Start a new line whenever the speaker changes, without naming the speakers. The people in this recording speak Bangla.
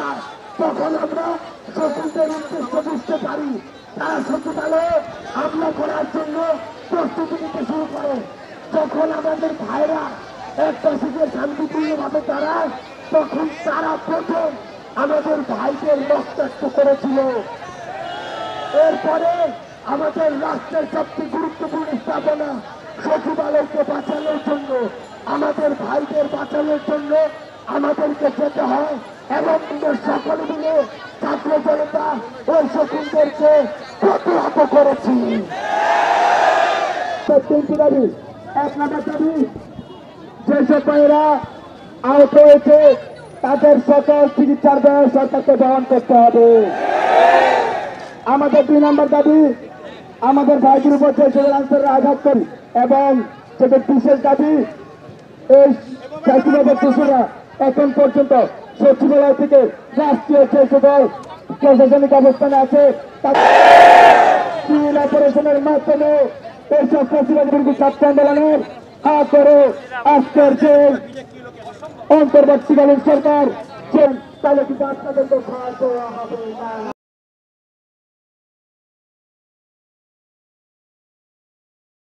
যায়, তখন আমরা শত্রুদের উদ্দেশ্য বুঝতে পারি। তারা শত্রুতালে হামলা করার জন্য প্রস্তুতি নিতে শুরু করে। যখন আমাদের ভাইরা একটা থেকে শান্তিপূর্ণভাবে দাঁড়ায়, তখন তারা প্রথম আমাদের ভাইদের রক্তাক্ত করেছিল। এরপরে আমাদের রাষ্ট্রের সবচেয়ে গুরুত্বপূর্ণ স্থাপনা সচিবালয়কে বাঁচানোর জন্য, আমাদের ভাইদের বাঁচানোর জন্য আমাদেরকে যেতে হয় এবং সকলে মিলে ছাত্র জনতা ওই শকুনদেরকে প্রতিহত করেছি। তিনটি দাবি। এক নম্বর দাবি, যেসব ভাইয়েরা আহত হয়েছে তাদের সকল চিকিৎসার ব্যয় সরকারকে বহন করতে হবে। আমাদের 2 নম্বর দাবি, আমাদের ভাইদের উপর যে সেগুলো আঘাত করি এবং যেটা বিশেষ দাবি, এই চাকরিবাদের শিশুরা এখন পর্যন্ত সচিবালয় থেকে রাষ্ট্রীয় যে সকল প্রশাসনিক অবস্থানে আছে সিভিল অপারেশনের মাধ্যমে এইসব চাকরিবাদের বিরুদ্ধে ছাত্র আন্দোলনের হাত ধরে আজকের যে অন্তর্বর্তীকালীন সরকার যে তাহলে কিন্তু আপনাদের তো সাহায্য হবে না।